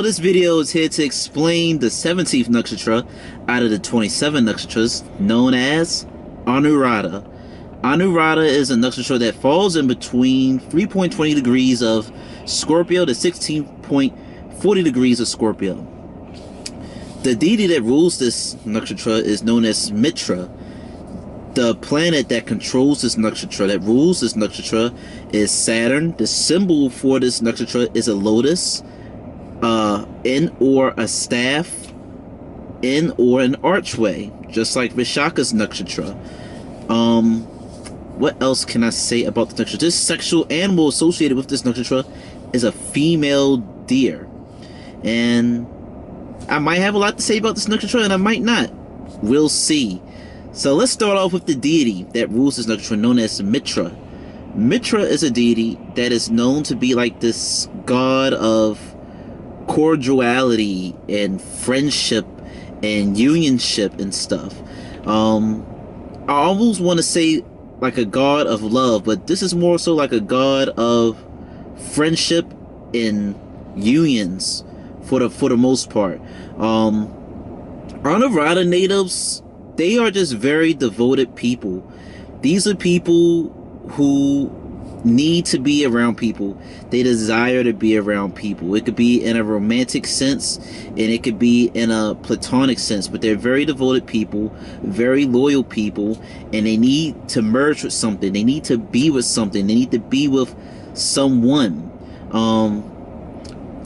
So this video is here to explain the 17th nakshatra out of the 27 nakshatras, known as Anuradha. Anuradha is a nakshatra that falls in between 3.20 degrees of Scorpio to 16.40 degrees of Scorpio. The deity that rules this nakshatra is known as Mitra. The planet that controls this nakshatra, that rules this nakshatra, is Saturn. The symbol for this nakshatra is a lotus, in or a staff, in or an archway, just like Vishaka's nakshatra. What else can I say about the nakshatra? This sexual animal associated with this nakshatra is a female deer. And I might have a lot to say about this nakshatra, and I might not. We'll see. So let's start off with the deity that rules this nakshatra, known as Mitra. Mitra is a deity that is known to be like this god of cordiality and friendship and unionship and stuff. I almost want to say like a god of love, but this is more so like a god of friendship and unions for the most part. Anuradha natives, they are just very devoted people. These are people who need to be around people. They desire to be around people. It could be in a romantic sense, and it could be in a platonic sense, but they're very devoted people, very loyal people, and they need to merge with something. They need to be with something. They need to be with someone.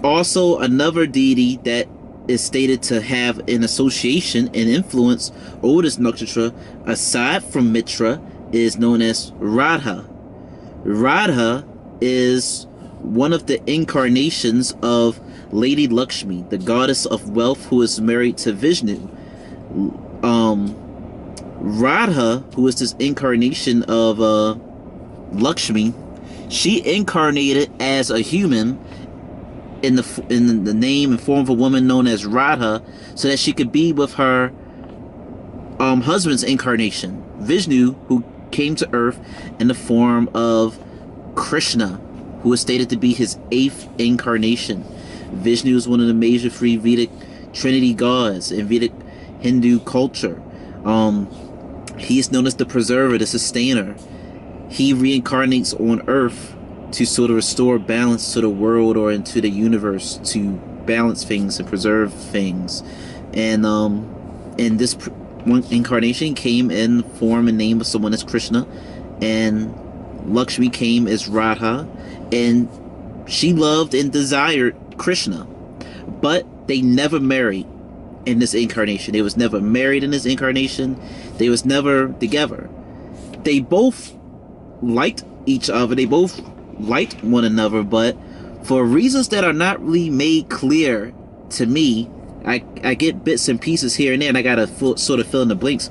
Also, another deity that is stated to have an association and influence over this nakshatra, aside from Mitra, is known as Radha. Radha is one of the incarnations of Lady Lakshmi, the goddess of wealth, who is married to Vishnu. Radha, who is this incarnation of Lakshmi, she incarnated as a human in the name and form of a woman known as Radha, so that she could be with her husband's incarnation, Vishnu, who came to earth in the form of Krishna, who is stated to be his 8th incarnation. Vishnu is one of the major three Vedic Trinity gods in Vedic Hindu culture. He is known as the preserver, the sustainer. He reincarnates on earth to sort of restore balance to the world or into the universe, to balance things and preserve things. And this one incarnation came in form and name of someone as Krishna, and Lakshmi came as Radha, and she loved and desired Krishna, but they never married in this incarnation. They was never married in this incarnation. They was never together. They both liked each other. They both liked one another, but for reasons that are not really made clear to me, I get bits and pieces here and there, and I gotta sort of fill in the blanks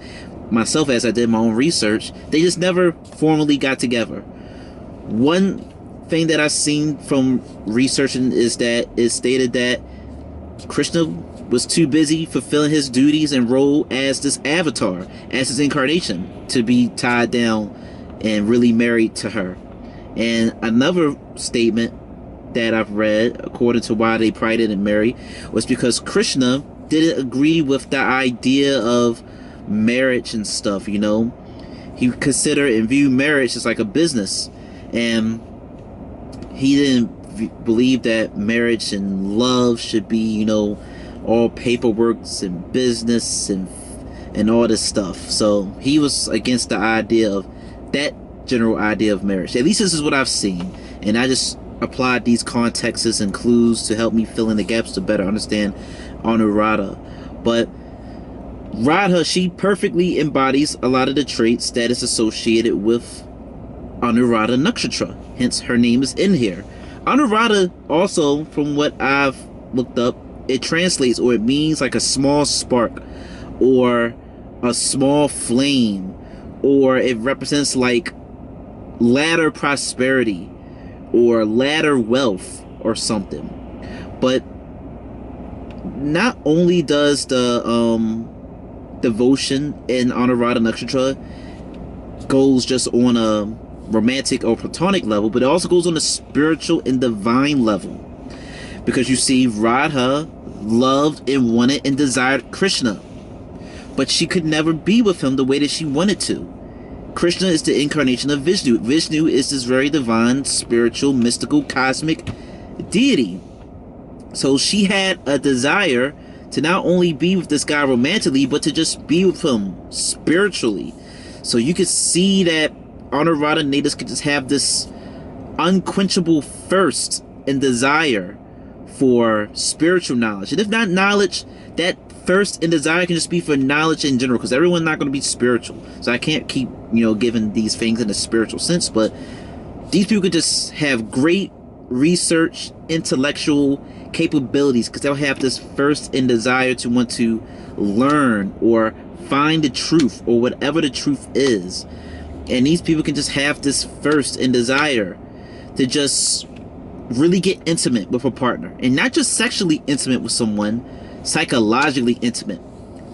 myself as I did my own research. They just never formally got together. One thing that I've seen from researching is that it's stated that Krishna was too busy fulfilling his duties and role as this avatar, as his incarnation, to be tied down and really married to her. And another statement that I've read, according to why they probably didn't marry, was because Krishna didn't agree with the idea of marriage and stuff, you know. He considered and viewed marriage as like a business, and he didn't believe that marriage and love should be, you know, all paperwork and business and all this stuff. So he was against the idea of that general idea of marriage. At least this is what I've seen, and I just applied these contexts and clues to help me fill in the gaps to better understand Anuradha. But Radha, she perfectly embodies a lot of the traits that is associated with Anuradha nakshatra, hence her name is in here. Anuradha, also, from what I've looked up, it translates, or it means like a small spark or a small flame, or it represents like latter prosperity or latter wealth or something. But not only does the devotion in Anuradha nakshatra goes just on a romantic or platonic level, but it also goes on a spiritual and divine level. because you see Radha loved and wanted and desired Krishna, but she could never be with him the way that she wanted to. Krishna is the incarnation of Vishnu. Vishnu is this very divine, spiritual, mystical, cosmic deity. So she had a desire to not only be with this guy romantically, but to just be with him spiritually. So you could see that Anuradha natives could just have this unquenchable thirst and desire for spiritual knowledge. And if not knowledge, that thirst and desire can just be for knowledge in general, because everyone's not going to be spiritual. So I can't keep, giving these things in a spiritual sense, but these people could just have great research, intellectual capabilities, because they'll have this thirst and desire to want to learn or find the truth, or whatever the truth is. And these people can just have this thirst and desire to just really get intimate with a partner, and not just sexually intimate with someone, psychologically intimate,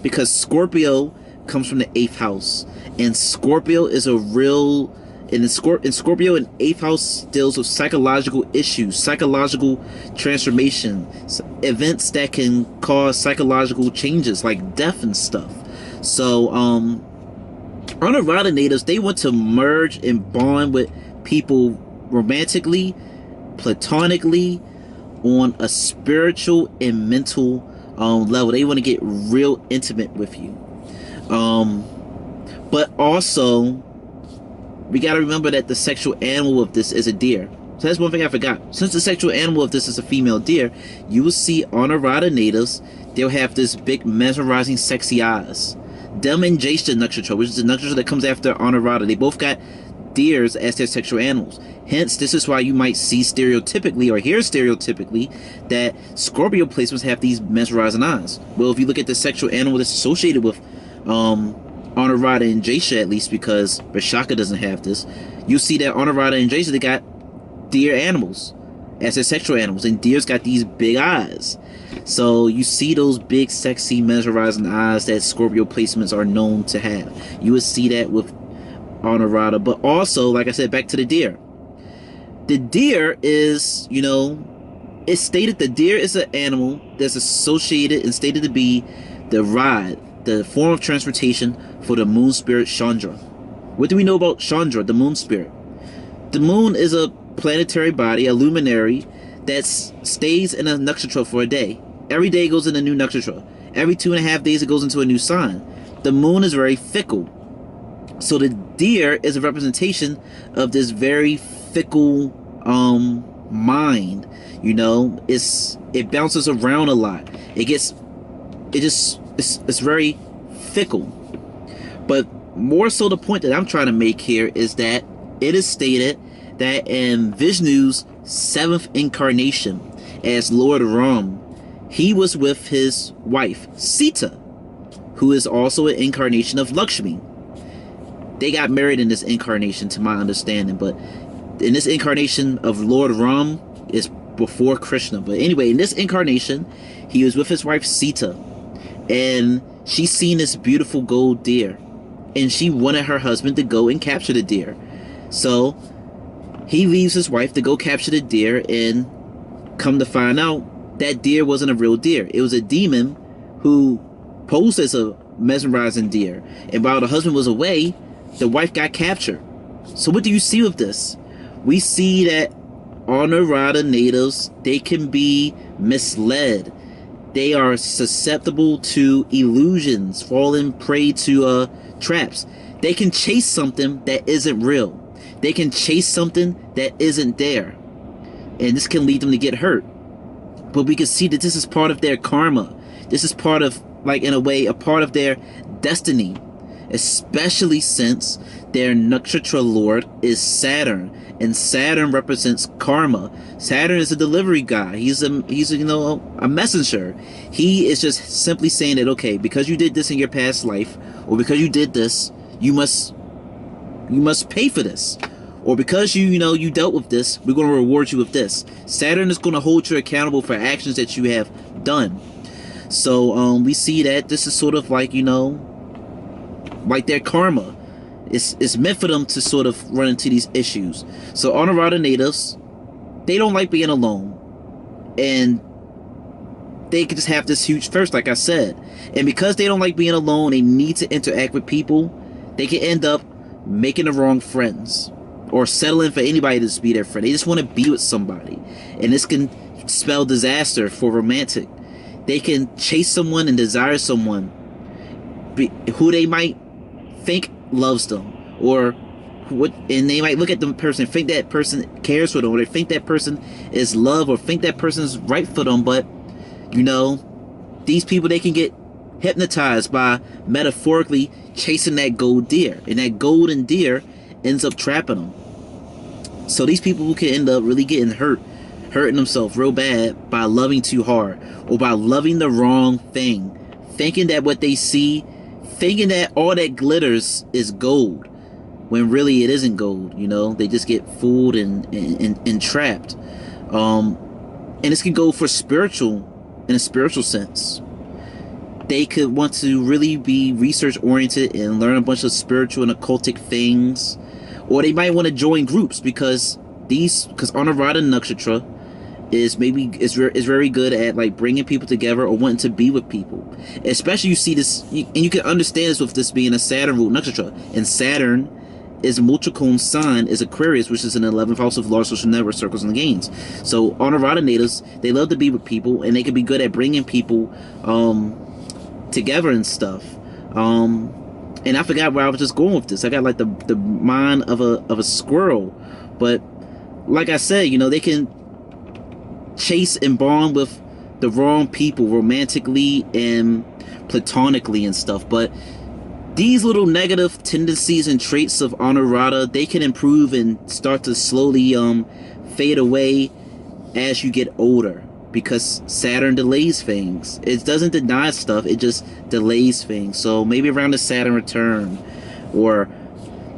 because Scorpio comes from the 8th house, and Scorpio is a real, and Scorpio in 8th house deals with psychological issues, psychological transformation, events that can cause psychological changes like death and stuff. So Anuradha natives, they want to merge and bond with people romantically, platonically, on a spiritual and mental level. They want to get real intimate with you. But also, we got to remember that the sexual animal of this is a deer. So that's one thing I forgot. Since the sexual animal of this is a female deer, you will see Anuradha natives, they'll have this big, mesmerizing, sexy eyes. Them and Jyeshtha nakshatra, which is the nakshatra that comes after Anuradha, they both got deers as their sexual animals. Hence, this is why you might see stereotypically, or hear stereotypically, that Scorpio placements have these mesmerizing eyes. Well, if you look at the sexual animal that's associated with Anuradha and Jyeshtha, at least, because Vishaka doesn't have this, you see that Anuradha and Jyeshtha, they got deer animals as their sexual animals, and deer's got these big eyes. So you see those big, sexy, mesmerizing eyes that Scorpio placements are known to have. You would see that with Anuradha. But also, like I said, back to the deer. The deer is, it's stated the deer is an animal that's associated and stated to be the ride, the form of transportation for the moon spirit Chandra. What do we know about Chandra, the moon spirit? The moon is a planetary body, a luminary, that stays in a nakshatra for a day. Every day goes in a new nakshatra. Every 2.5 days it goes into a new sign. The moon is very fickle. So the deer is a representation of this very fickle mind. It bounces around a lot. It's very fickle. But more so, the point that I'm trying to make here is that it is stated that in Vishnu's 7th incarnation as Lord Ram, he was with his wife Sita, who is also an incarnation of Lakshmi. They got married in this incarnation, to my understanding, but in this incarnation of Lord Ram is before Krishna. But anyway, in this incarnation, he was with his wife Sita, and she seen this beautiful gold deer, and she wanted her husband to go and capture the deer. So he leaves his wife to go capture the deer, and come to find out, that deer wasn't a real deer. It was a demon who posed as a mesmerizing deer. And while the husband was away, the wife got captured. So what do you see with this? We see that Anuradha natives, they can be misled. They are susceptible to illusions, falling prey to traps. They can chase something that isn't real. They can chase something that isn't there. And this can lead them to get hurt. But we can see that this is part of their karma. This is part of, like, in a way, a part of their destiny. Especially since their nakshatra lord is Saturn. And Saturn represents karma. Saturn is a delivery guy. He's a messenger. He is just simply saying that, okay, because you did this in your past life, or because you did this, you must pay for this. Or because you dealt with this, we're going to reward you with this. Saturn is going to hold you accountable for actions that you have done. So we see that this is sort of like, like their karma. It's meant for them to sort of run into these issues. So Anuradha natives, they don't like being alone. and they could just have this huge thirst, like I said. And because they don't like being alone, they need to interact with people, they can end up making the wrong friends or settling for anybody to just be their friend. They just want to be with somebody, and this can spell disaster for romantic. They can chase someone and desire someone who they might think loves them, or what, and they might look at the person and think that person cares for them, or they think that person is love, or think that person is right for them. But you know, these people, they can get hypnotized by metaphorically chasing that gold deer, and that golden deer ends up trapping them. So these people who can end up really getting hurting themselves real bad by loving too hard, or by loving the wrong thing, thinking that what they see, thinking that all that glitters is gold, when really it isn't gold. You know, they just get fooled and trapped. And this can go for spiritual, in a spiritual sense. They could want to really be research oriented and learn a bunch of spiritual and occultic things, or they might want to join groups because Anuradha nakshatra is very good at like bringing people together or wanting to be with people. Especially you see this, and you can understand this with this being a Saturn root nakshatra, and Saturn is Muchakon's sign is Aquarius, which is an 11th house of large social network circles and gains. So Anuradha natives, they love to be with people, and they can be good at bringing people together and stuff. And I forgot where I was just going with this. I got like the mind of a squirrel. But like I said, you know, they can chase and bond with the wrong people romantically and platonically and stuff. But these little negative tendencies and traits of Anuradha, they can improve and start to slowly fade away as you get older, because Saturn delays things. It doesn't deny stuff, it just delays things. So maybe around the Saturn return, or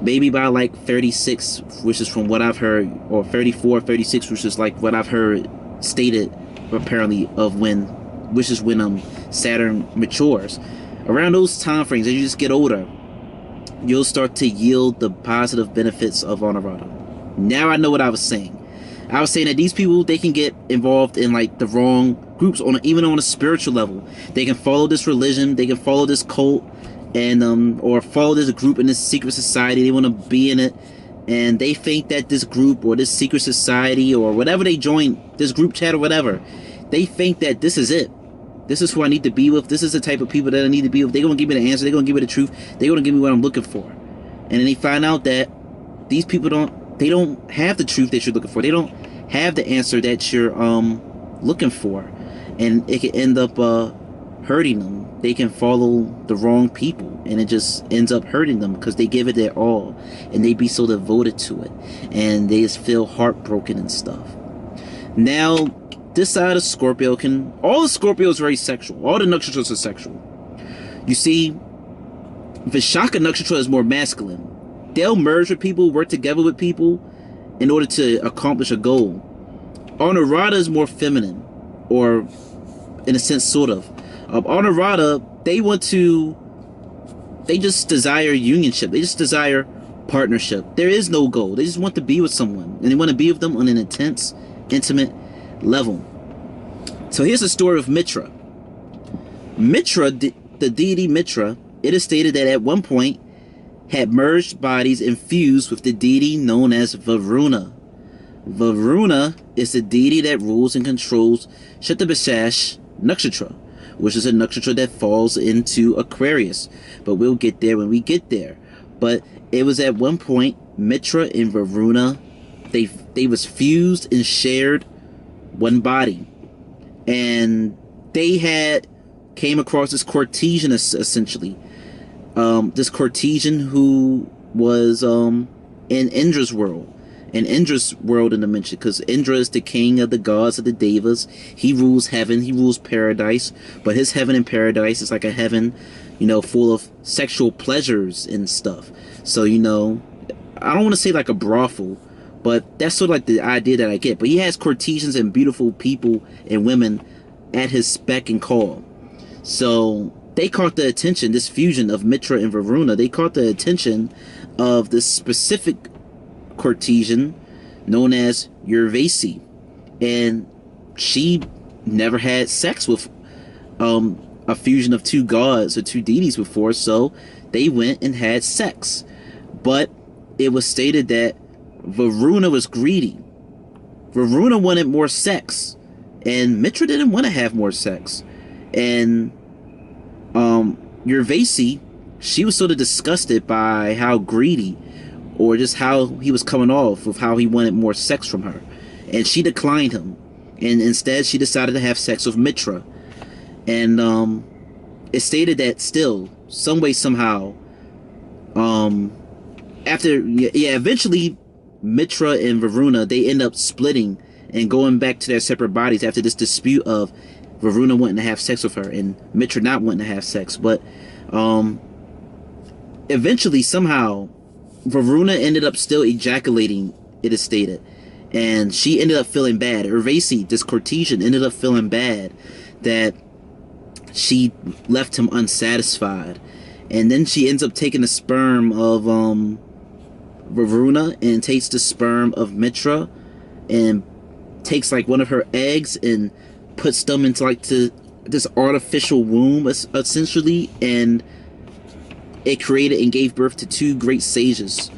maybe by like 36, which is from what I've heard, or 34, 36, which is like what I've heard stated apparently of when, which is when Saturn matures. Around those time frames, as you just get older, you'll start to yield the positive benefits of Anuradha. Now I know what I was saying. I was saying that these people, they can get involved in like the wrong groups, even on a spiritual level. They can follow this religion, they can follow this cult, and or follow this group in this secret society. They want to be in it, and they think that this group or this secret society or whatever they join, this group chat or whatever, they think that this is it. This is who I need to be with. This is the type of people that I need to be with. They're going to give me the answer. They're going to give me the truth. They're going to give me what I'm looking for. And then they find out that these people don't have the truth that you're looking for. They don't have the answer that you're looking for. And it can end up hurting them. They can follow the wrong people, and it just ends up hurting them because they give it their all, and they be so devoted to it, and they just feel heartbroken and stuff. Now, this side of Scorpio all the Scorpio is very sexual. All the nakshatras are sexual. You see, Vishaka nakshatra is more masculine. They'll merge with people, work together with people in order to accomplish a goal. Anuradha is more feminine, or in a sense, sort of. Anuradha, they just desire unionship. They just desire partnership. There is no goal. They just want to be with someone, and they want to be with them on an intense, intimate level. So here's the story of Mitra. Mitra, the deity Mitra, it is stated that at one point had merged bodies infused with the deity known as Varuna. Varuna is the deity that rules and controls Shatabhishash nakshatra, which is a nakshatra that falls into Aquarius. But we'll get there when we get there. But it was at one point Mitra and Varuna, they was fused and shared one body, and they came across this courtesan, essentially, this courtesan who was in Indra's world, in the dimension, because Indra is the king of the gods of the devas. He rules heaven, he rules paradise, but his heaven and paradise is like a heaven, you know, full of sexual pleasures and stuff. So, you know, I don't want to say like a brothel, but that's sort of like the idea that I get. But he has courtesans and beautiful people and women at his beck and call. So they caught the attention, this fusion of Mitra and Varuna, they caught the attention of this specific courtesan known as Urvasi. And she never had sex with a fusion of two gods or two deities before, so they went and had sex. But it was stated that Varuna was greedy. Varuna wanted more sex, and Mitra didn't want to have more sex. And Urvasi, she was sort of disgusted by how greedy, or just how he was coming off with how he wanted more sex from her, and she declined him, and instead she decided to have sex with Mitra. And it stated that still, some way, somehow, eventually Mitra and Varuna, they end up splitting and going back to their separate bodies after this dispute of Varuna wanting to have sex with her and Mitra not wanting to have sex. But eventually, somehow, Varuna ended up still ejaculating, it is stated, and she ended up feeling bad. Urvasi, this courtesan, ended up feeling bad that she left him unsatisfied, and then she ends up taking the sperm of Varuna and takes the sperm of Mitra and takes like one of her eggs and puts them into like this artificial womb essentially, and it created and gave birth to two great sages,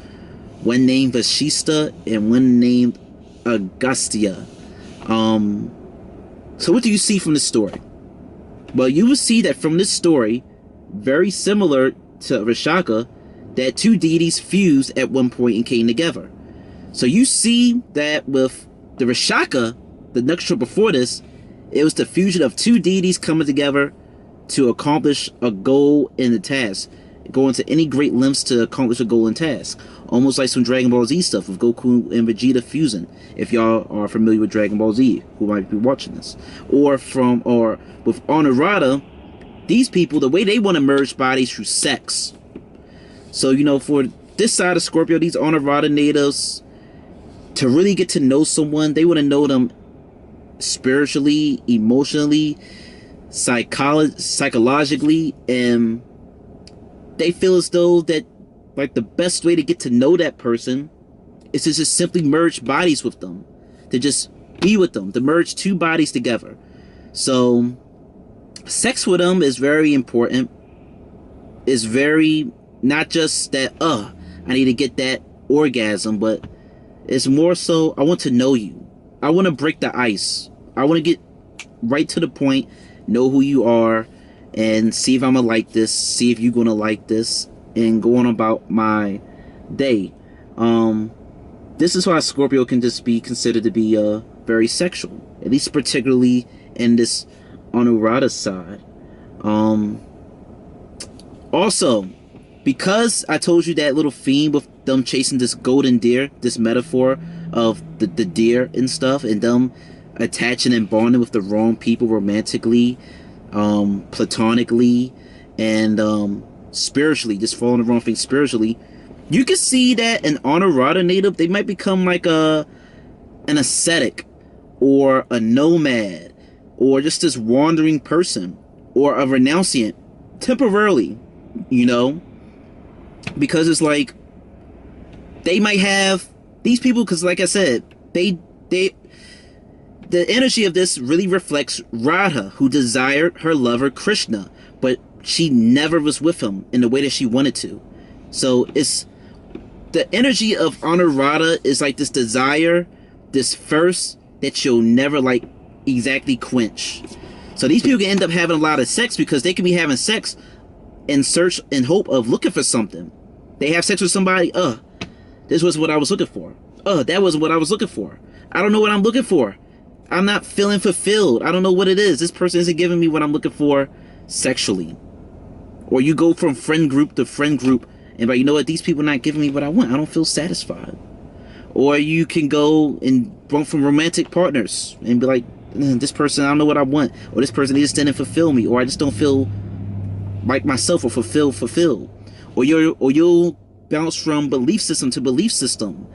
one named Vashista and one named Agastya. So what do you see from this story? Well, you will see that from this story, very similar to Rashaka, that two deities fused at one point and came together. So you see that with the Rashaka, the nakshatra before this, it was the fusion of two deities coming together to accomplish a goal in the task, going to any great lengths to accomplish a goal and task. Almost like some Dragon Ball Z stuff with Goku and Vegeta fusing, if y'all are familiar with Dragon Ball Z, who might be watching this. Or with Anuradha, these people, the way they want to merge bodies through sex. So, for this side of Scorpio, these Anuradha natives, to really get to know someone, they want to know them spiritually, emotionally, psychologically, and they feel as though that like the best way to get to know that person is to just simply merge bodies with them, to just be with them, to merge two bodies together. So sex with them is very important. It's very, not just that I need to get that orgasm, but it's more so I want to know you. I want to break the ice. I want to get right to the point, know who you are, and see if I'm gonna like this, see if you're gonna like this, and go on about my day. This is why Scorpio can just be considered to be very sexual, at least particularly in this Anuradha side. Also, because I told you that little theme with them chasing this golden deer, this metaphor of the deer and stuff, and them attaching and bonding with the wrong people romantically, platonically, and spiritually, just following the wrong thing spiritually, you can see that an Anuradha native, they might become like an ascetic, or a nomad, or just this wandering person, or a renunciant, temporarily, because it's like, they might have, these people, because like I said, the energy of this really reflects Radha, who desired her lover Krishna, but she never was with him in the way that she wanted to. So it's the energy of Anuradha is like this desire, this thirst that you'll never like exactly quench. So these people can end up having a lot of sex because they can be having sex in search and hope of looking for something. They have sex with somebody, this was what I was looking for. That was what I was looking for. I don't know what I'm looking for. I'm not feeling fulfilled. I don't know what it is. This person isn't giving me what I'm looking for sexually. Or you go from friend group to friend group and you know what, these people are not giving me what I want. I don't feel satisfied. Or you can go and bump from romantic partners and be like, this person, I don't know what I want. Or this person, they just didn't fulfill me. Or I just don't feel like myself or fulfilled. Or you'll bounce from belief system to belief system.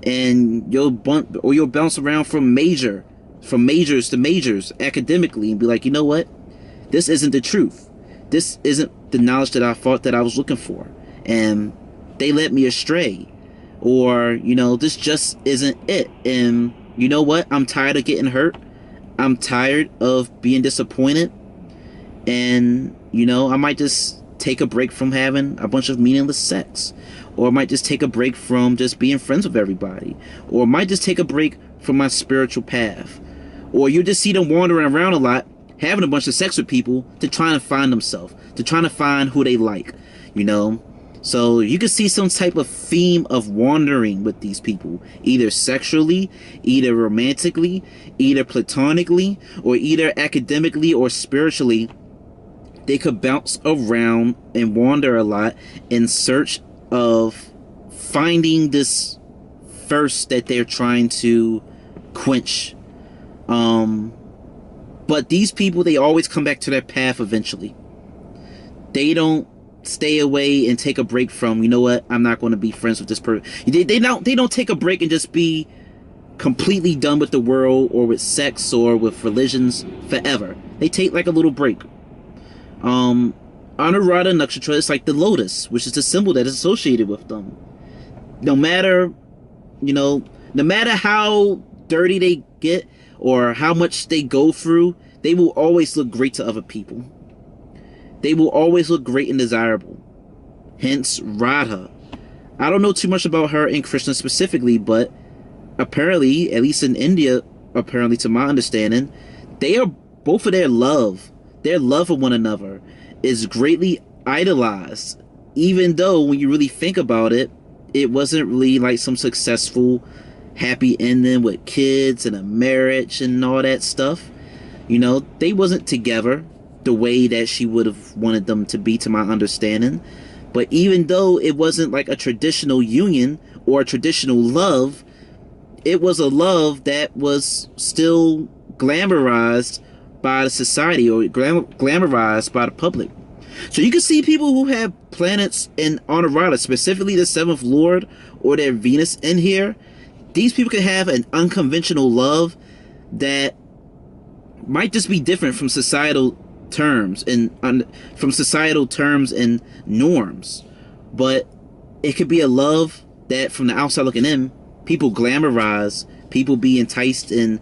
And you'll bounce around from majors to majors academically and be like, you know what? This isn't the truth. This isn't the knowledge that I thought that I was looking for. And they led me astray. Or, this just isn't it. And you know what? I'm tired of getting hurt. I'm tired of being disappointed, and you know, I might just take a break from having a bunch of meaningless sex, or I might just take a break from just being friends with everybody, or I might just take a break from my spiritual path. Or you just see them wandering around a lot, having a bunch of sex with people to try and find themselves, to try to find who they like, you know. So you can see some type of theme of wandering with these people, either sexually, either romantically, either platonically, or either academically or spiritually. They could bounce around and wander a lot in search of finding this thirst that they're trying to quench. But these people, they always come back to their path eventually. They don't stay away and take a break from, you know what, I'm not going to be friends with this person. They don't take a break and just be completely done with the world or with sex or with religions forever. They take like a little break. Anuradha nakshatra is like the lotus, which is the symbol that is associated with them. No matter, you know, no matter how dirty they get or how much they go through, they will always look great to other people. They will always look great and desirable. Hence, Radha. I don't know too much about her in Krishna specifically, but apparently, at least in India, apparently to my understanding, they are both of their love for one another is greatly idolized. Even though when you really think about it, it wasn't really like some successful, happy ending with kids and a marriage and all that stuff. You know, they wasn't together the way that she would have wanted them to be, to my understanding. But even though it wasn't like a traditional union or a traditional love, it was a love that was still glamorized by the society or glamorized by the public. So you can see people who have planets in Anuradha, specifically the 7th Lord or their Venus in here. These people can have an unconventional love that might just be different from societal terms and norms, but it could be a love that from the outside looking in, people glamorize, people be enticed and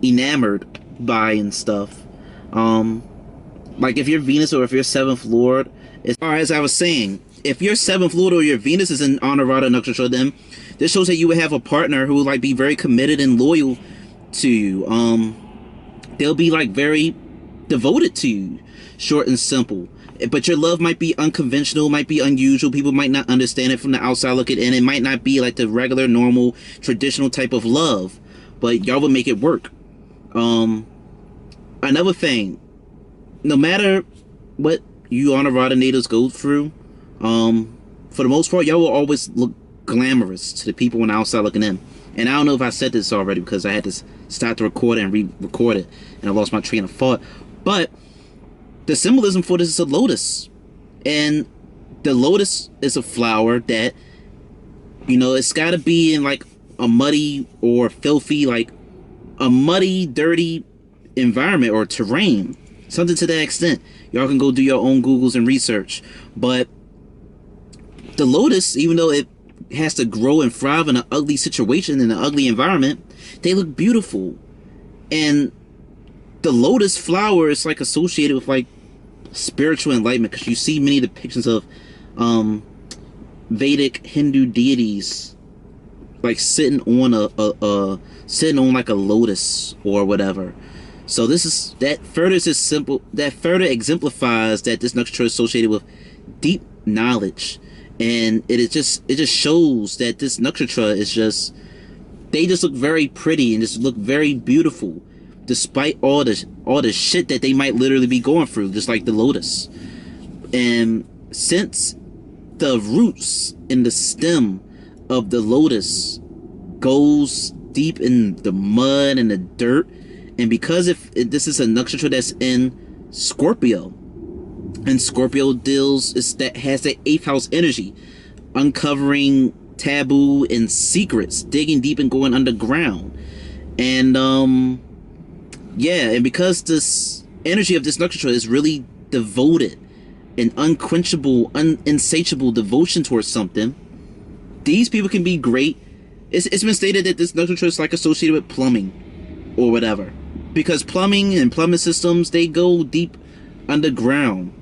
enamored by and stuff. Like if your Venus or if your 7th Lord is, or as I was saying, if your 7th Lord or your Venus is in Anuradha nakshatra, then this shows that you would have a partner who would like be very committed and loyal to you. They'll be like very devoted to you, short and simple. But your love might be unconventional, might be unusual. People might not understand it from the outside looking in. It might not be like the regular, normal, traditional type of love, but y'all would make it work. Another thing, no matter what you Anuradha natives go through, for the most part, y'all will always look glamorous to the people on the outside looking in. And I don't know if I said this already because I had to start the recording and re-record it, and I lost my train of thought. But the symbolism for this is a lotus. And the lotus is a flower that, you know, it's got to be in like a muddy or filthy, like a muddy, dirty environment or terrain. Something to that extent. Y'all can go do your own Googles and research. But the lotus, even though it has to grow and thrive in an ugly situation, in an ugly environment, they look beautiful. And the lotus flower is like associated with like spiritual enlightenment, because you see many depictions of Vedic Hindu deities like sitting on sitting on like a lotus or whatever. So this is that further exemplifies that this nakshatra is associated with deep knowledge. And it just shows that this nakshatra is just, they just look very pretty and just look very beautiful despite all the shit that they might literally be going through, just like the lotus. And since the roots in the stem of the lotus goes deep in the mud and the dirt, and because if this is a nakshatra that's in Scorpio, and Scorpio has that 8th house energy, uncovering taboo and secrets, digging deep and going underground. And yeah, and because this energy of this nakshatra is really devoted and unquenchable, insatiable devotion towards something, these people can be great. It's been stated that this nakshatra is like associated with plumbing or whatever. because plumbing systems, they go deep underground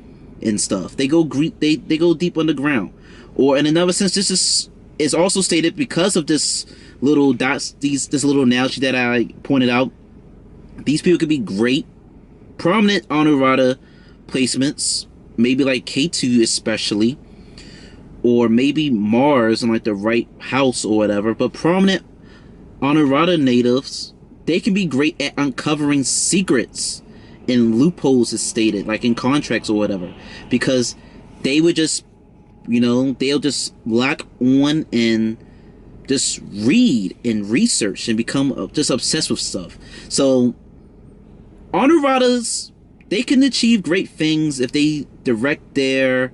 and stuff. They go deep underground. Or in another sense, this is also stated because of this little dots, this little analogy that I pointed out. These people could be great, prominent Anuradha placements, maybe like K2 especially, or maybe Mars in like the right house or whatever. But prominent Anuradha natives, they can be great at uncovering secrets and loopholes, as stated, like in contracts or whatever, because they would just, they'll just lock on and just read and research and become just obsessed with stuff. So Anuradhas, they can achieve great things if they direct their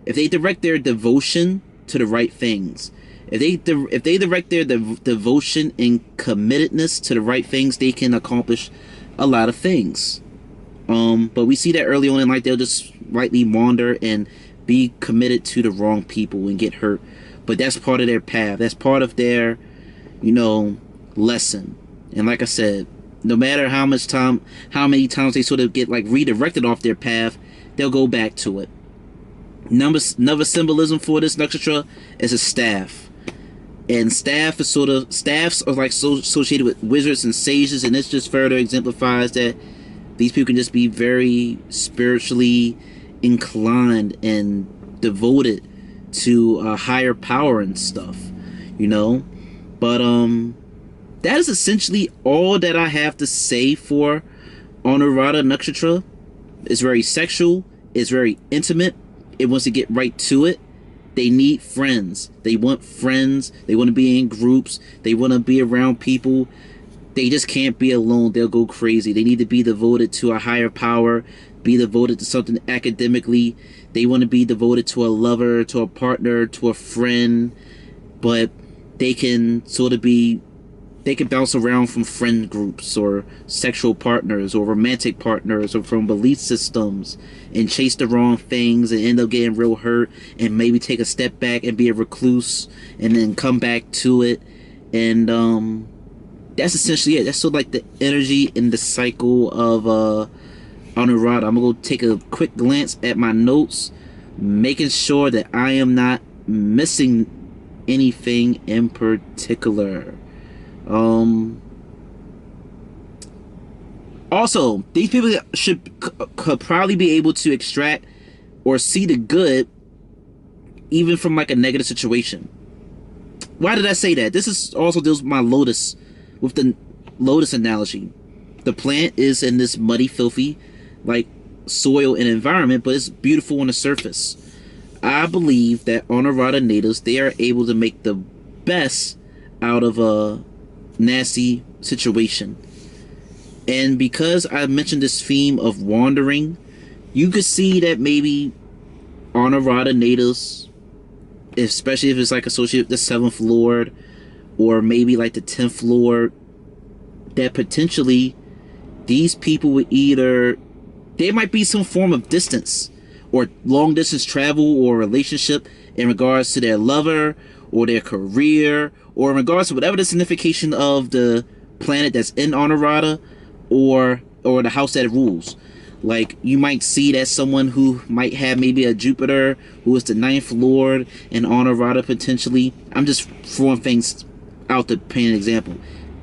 devotion to the right things. If they direct their devotion and committedness to the right things, they can accomplish a lot of things. But we see that early on in life, they'll just lightly wander and be committed to the wrong people and get hurt. But that's part of their path. That's part of their, lesson. And like I said, no matter how many times they sort of get like redirected off their path, they'll go back to it. Another symbolism for this nakshatra is a staff. And staffs are like associated with wizards and sages, and this just further exemplifies that these people can just be very spiritually inclined and devoted to a higher power and stuff, but that is essentially all that I have to say for Anuradha nakshatra. It's very sexual, it's very intimate, it wants to get right to it. They need friends, they want to be in groups, they want to be around people. They just can't be alone, they'll go crazy. They need to be devoted to a higher power, be devoted to something academically. They want to be devoted to a lover, to a partner, to a friend. But they can bounce around from friend groups or sexual partners or romantic partners or from belief systems and chase the wrong things and end up getting real hurt and maybe take a step back and be a recluse and then come back to it. And that's essentially it. That's sort of like the energy and the cycle of Anuradha. I'm gonna go take a quick glance at my notes, making sure that I am not missing anything in particular. Also, these people could probably be able to extract or see the good even from like a negative situation. Why did I say that? This is also deals with my lotus, with the lotus analogy. The plant is in this muddy, filthy, like soil and environment, but it's beautiful on the surface. I believe that Anuradha natives, they are able to make the best out of a nasty situation. And because I mentioned this theme of wandering, you could see that maybe Anuradha natives, especially if it's like associated with the 7th Lord or maybe like the 10th Lord, that potentially these people would either, there might be some form of distance or long distance travel or relationship in regards to their lover or their career or in regards to whatever the signification of the planet that's in Anuradha or the house that rules. Like, you might see that someone who might have maybe a Jupiter who is the 9th Lord in Anuradha potentially. I'm just throwing things out to paint an example.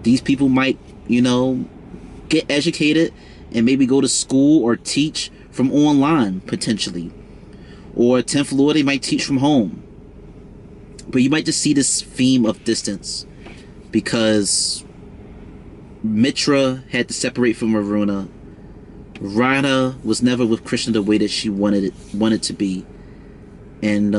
These people might, get educated and maybe go to school or teach from online potentially. Or 10th Lord, they might teach from home. But you might just see this theme of distance because Mitra had to separate from Varuna. Radha was never with Krishna the way that she wanted to be. And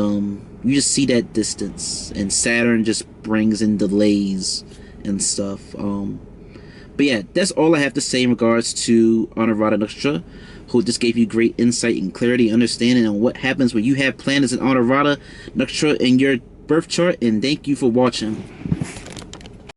you just see that distance. And Saturn just brings in delays and stuff. But yeah, that's all I have to say in regards to Anuradha nakshatra. Who just gave you great insight and clarity, understanding on what happens when you have planets in Anuradha nakshatra in your birth chart. And thank you for watching.